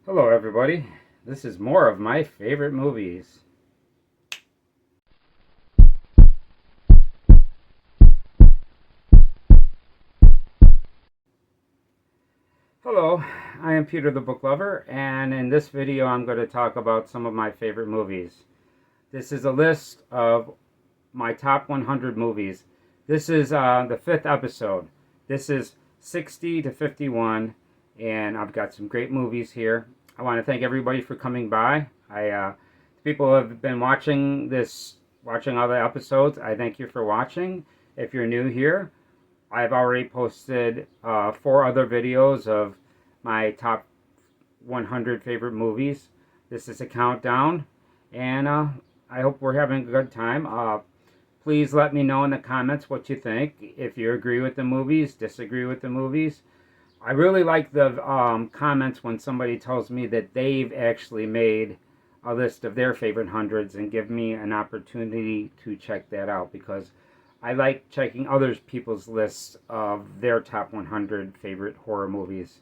Hello, everybody. This is more of my favorite movies. Hello, I am Peter the Book Lover, and in this video, I'm going to talk about some of my favorite movies. This is a list of my top 100 movies. This is the fifth episode. This is 60 to 51, and I've got some great movies here. I want to thank everybody for coming by. People who have been watching all the episodes. I thank you for watching. If you're new here, I've already posted 4 other videos of my top 100 favorite movies. This is a countdown, and I hope we're having a good time. Please let me know in the comments what you think. If you agree with the movies, disagree with the movies. I really like the comments when somebody tells me that they've actually made a list of their favorite hundreds and give me an opportunity to check that out, because I like checking other people's lists of their top 100 favorite horror movies.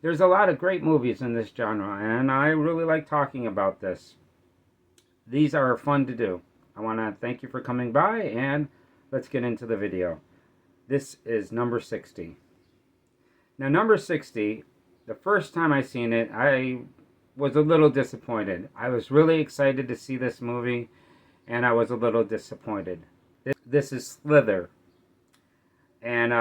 There's a lot of great movies in this genre, and I really like talking about this. These are fun to do. I want to thank you for coming by, and let's get into the video. This is number 60. Now, number 60, the first time I seen it, I was a little disappointed. I was really excited to see this movie, and I was a little disappointed. This is Slither. And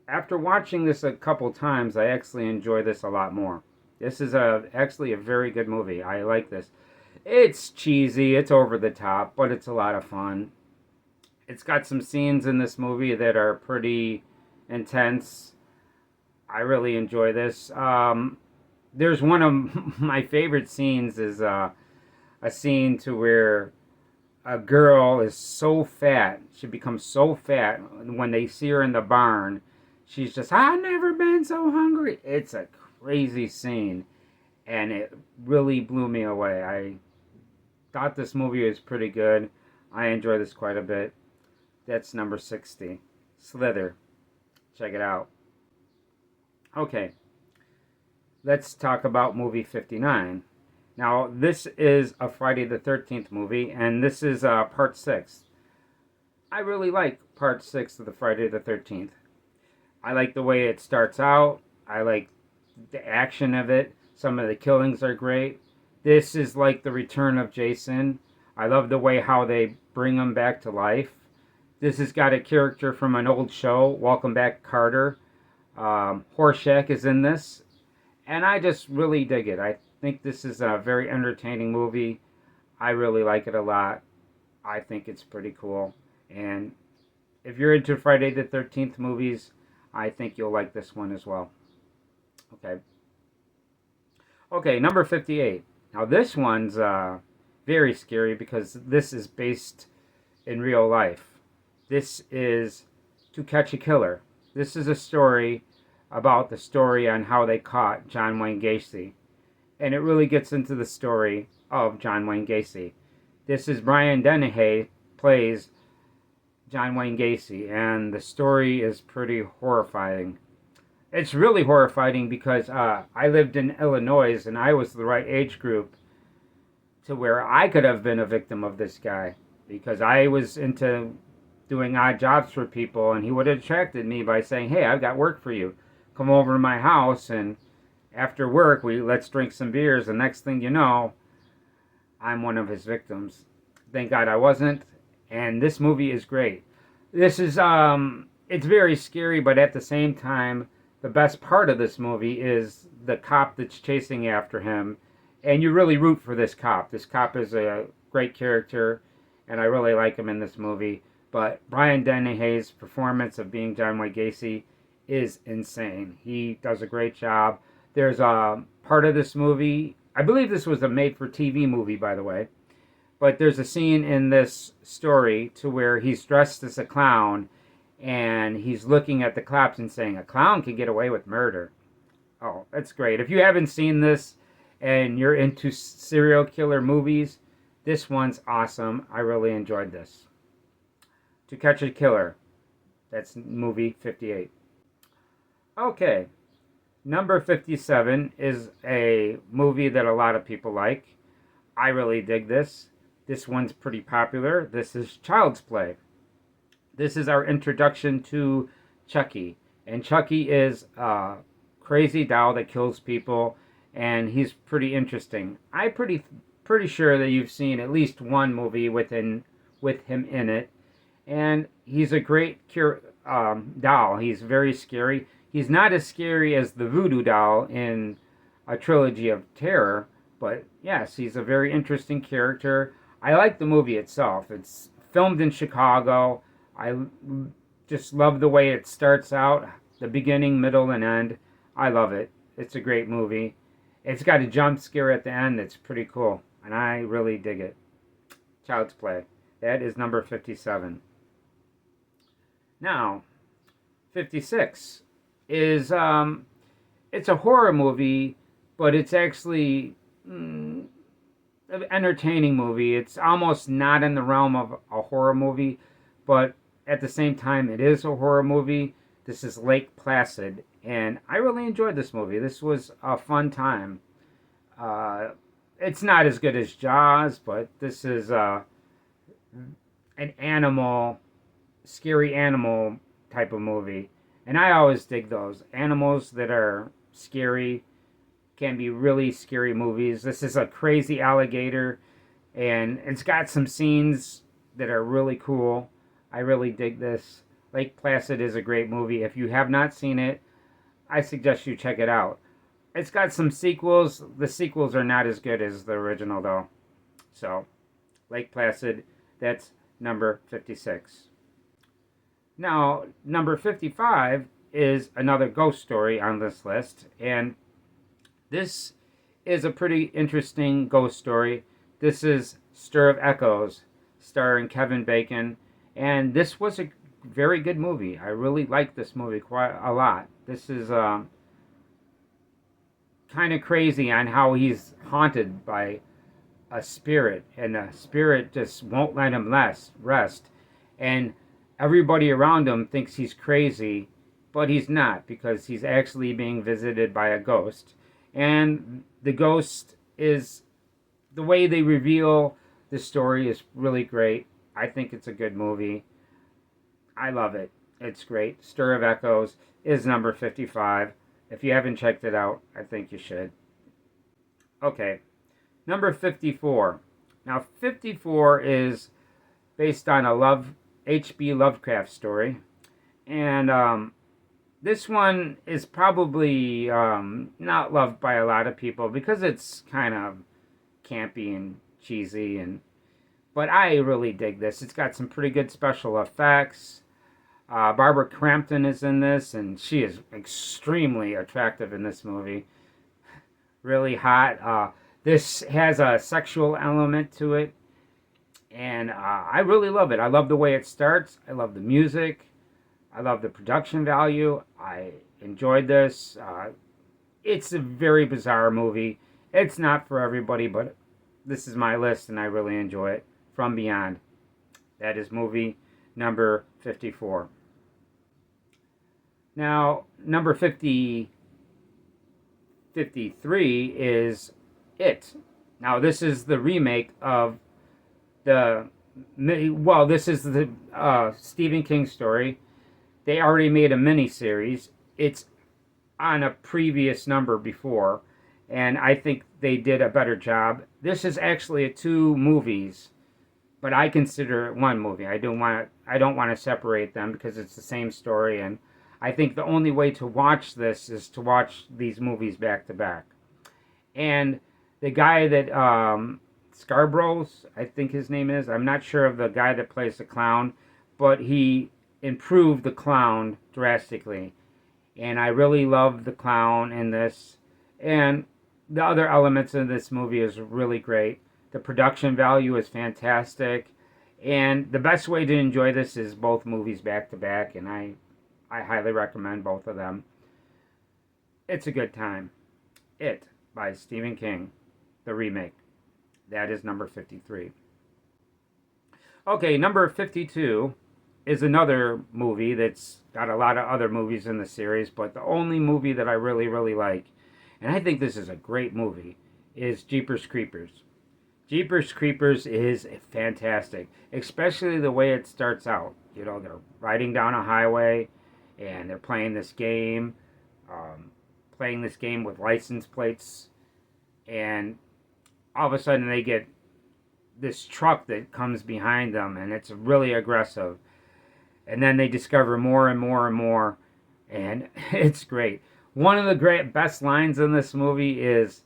after watching this a couple times, I actually enjoy this a lot more. This is actually a very good movie. I like this. It's cheesy, it's over the top, but it's a lot of fun. It's got some scenes in this movie that are pretty intense. I really enjoy this. There's one of my favorite scenes is a scene to where a girl is so fat, she becomes so fat when they see her in the barn. She's just, I've never been so hungry. It's a crazy scene, and it really blew me away. I thought this movie was pretty good. I enjoy this quite a bit. That's number 60. Slither. Check it out. Okay, let's talk about movie 59. Now, this is a Friday the 13th movie, and this is part 6. I really like part 6 of the Friday the 13th. I like the way it starts out. I like the action of it. Some of the killings are great. This is like the return of Jason. I love the way how they bring him back to life. This has got a character from an old show, Welcome Back, Carter. Horshack is in this, and I just really dig it. I think this is a very entertaining movie. I really like it a lot. I think it's pretty cool. And if you're into Friday the 13th movies, I think you'll like this one as well. Okay. Okay, number 58. Now this one's very scary because this is based in real life. This is To Catch a Killer. This is a story about the story on how they caught John Wayne Gacy. And it really gets into the story of John Wayne Gacy. This is Brian Dennehy plays John Wayne Gacy, and the story is pretty horrifying. It's really horrifying because I lived in Illinois, and I was the right age group to where I could have been a victim of this guy, because I was into doing odd jobs for people, and he would have attracted me by saying, hey, I've got work for you. Come over to my house, and after work, let's drink some beers, and next thing you know, I'm one of his victims. Thank God I wasn't, and this movie is great. This is, it's very scary, but at the same time, the best part of this movie is the cop that's chasing after him, and you really root for this cop. This cop is a great character, and I really like him in this movie. But Brian Dennehy's performance of being John Wayne Gacy is insane. He does a great job. There's a part of this movie, I believe this was a made-for-TV movie, by the way, but there's a scene in this story to where he's dressed as a clown, and he's looking at the cops and saying, a clown can get away with murder. Oh, that's great. If you haven't seen this and you're into serial killer movies, this one's awesome. I really enjoyed this. To Catch a Killer. That's movie 58. Okay. Number 57 is a movie that a lot of people like. I really dig this. This one's pretty popular. This is Child's Play. This is our introduction to Chucky. And Chucky is a crazy doll that kills people, and he's pretty interesting. I'm pretty sure that you've seen at least one movie with him in it, and he's a great doll. He's very scary. He's not as scary as the voodoo doll in a trilogy of terror, but yes, he's a very interesting character. I like the movie itself. It's filmed in Chicago. I just love the way it starts out, the beginning, middle, and end. I love it. It's a great movie. It's got a jump scare at the end that's pretty cool, and I really dig it. Child's Play. That is number 57. Now, 56 is it's a horror movie, but it's actually an entertaining movie. It's almost not in the realm of a horror movie, but at the same time, it is a horror movie. This is Lake Placid, and I really enjoyed this movie. This was a fun time. It's not as good as Jaws, but this is an animal, scary animal type of movie. And I always dig those. Animals that are scary can be really scary movies. This is a crazy alligator, and it's got some scenes that are really cool. I really dig this. Lake Placid is a great movie. If you have not seen it, I suggest you check it out. It's got some sequels. The sequels are not as good as the original, though. So, Lake Placid, that's number 56. Now, number 55 is another ghost story on this list, and this is a pretty interesting ghost story. This is Stir of Echoes, starring Kevin Bacon, and this was a very good movie. I really liked this movie quite a lot. This is kind of crazy on how he's haunted by a spirit, and the spirit just won't let him rest. And everybody around him thinks he's crazy, but he's not, because he's actually being visited by a ghost. And the ghost is, the way they reveal the story is really great. I think it's a good movie. I love it. It's great. Stir of Echoes is number 55. If you haven't checked it out, I think you should. Okay, number 54. Now, 54 is based on a H.P. Lovecraft story. And this one is probably not loved by a lot of people because it's kind of campy and cheesy, but I really dig this. It's got some pretty good special effects. Barbara Crampton is in this, and she is extremely attractive in this movie. Really hot. This has a sexual element to it, and I really love it. I love the way it starts. I love the music. I love the production value. I enjoyed this. It's a very bizarre movie. It's not for everybody, but this is my list, and I really enjoy it. From Beyond. That is movie number 54. Now, number 53 is It. Now, this is the remake of this is the Stephen King story. They already made a mini-series. It's on a previous number before, and I think they did a better job. This is actually 2 movies, but I consider it one movie. I don't want to separate them because it's the same story, and I think the only way to watch this is to watch these movies back to back. And the guy that Scarborough's, I think his name is. I'm not sure of the guy that plays the clown, but he improved the clown drastically. And I really love the clown in this. And the other elements of this movie is really great. The production value is fantastic. And the best way to enjoy this is both movies back to back, and I highly recommend both of them. It's a good time. It, by Stephen King, the remake. That is number 53. Okay, number 52 is another movie that's got a lot of other movies in the series, but the only movie that I really, really like, and I think this is a great movie, is Jeepers Creepers. Jeepers Creepers is fantastic, especially the way it starts out. You know, they're riding down a highway and they're playing this game with license plates, and all of a sudden they get this truck that comes behind them, and it's really aggressive. And then they discover more and more and more, and it's great. One of the best lines in this movie is,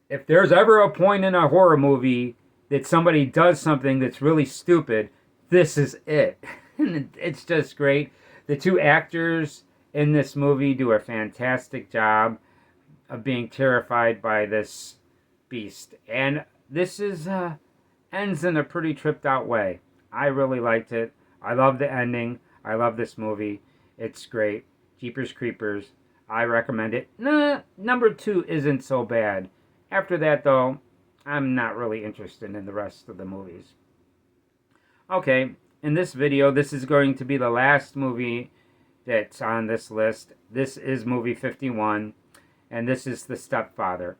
if there's ever a point in a horror movie that somebody does something that's really stupid, this is it. And it's just great. The two actors in this movie do a fantastic job of being terrified by this beast. And this is ends in a pretty tripped out way. I really liked it. I love the ending. I love this movie. It's great. Jeepers Creepers. I recommend it. Nah, number 2 isn't so bad. After that, though, I'm not really interested in the rest of the movies. Okay, in this video, this is going to be the last movie that's on this list. This is movie 51, and this is The Stepfather.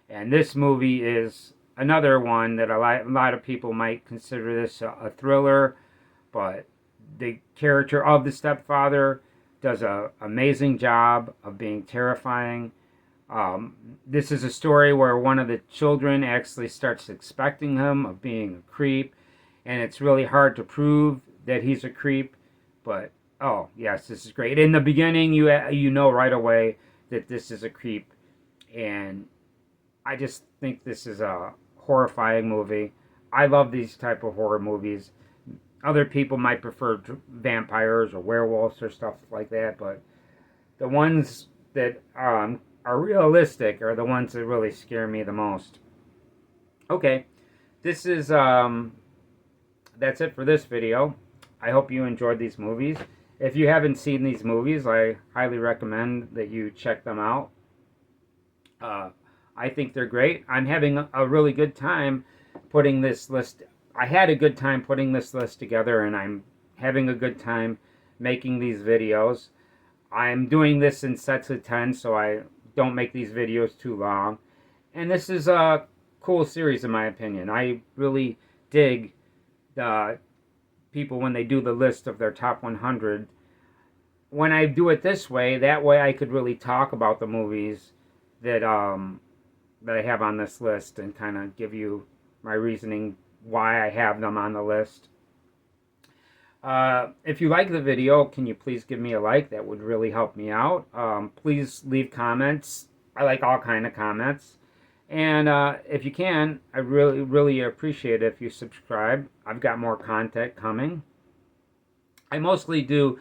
And this movie is another one that a lot of people might consider this a thriller, but the character of the stepfather does an amazing job of being terrifying. This is a story where one of the children actually starts suspecting him of being a creep, and it's really hard to prove that he's a creep, but oh yes, this is great. In the beginning, you know right away that this is a creep, and I just think this is a horrifying movie. I love these type of horror movies. Other people might prefer vampires or werewolves or stuff like that, but the ones that are realistic are the ones that really scare me the most. Okay, this is that's it for this video. I hope you enjoyed these movies. If you haven't seen these movies, I highly recommend that you check them out. I think they're great. I'm having a really good time putting this list. I had a good time putting this list together, and I'm having a good time making these videos. I'm doing this in sets of 10, so I don't make these videos too long. And this is a cool series, in my opinion. I really dig the people when they do the list of their top 100. When I do it this way, that way I could really talk about the movies that that I have on this list and kind of give you my reasoning why I have them on the list. If you like the video, can you please give me a like? That would really help me out. Please leave comments. I like all kind of comments. And if you can, I really, really appreciate it if you subscribe. I've got more content coming. I mostly do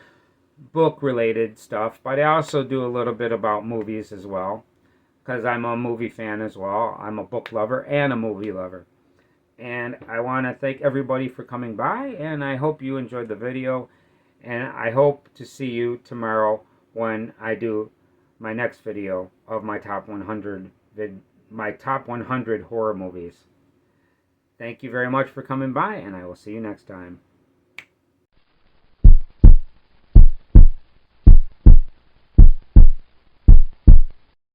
book-related stuff, but I also do a little bit about movies as well, because I'm a movie fan as well. I'm a book lover and a movie lover. And I want to thank everybody for coming by, and I hope you enjoyed the video, and I hope to see you tomorrow when I do my next video of my top 100 horror movies. Thank you very much for coming by, and I will see you next time.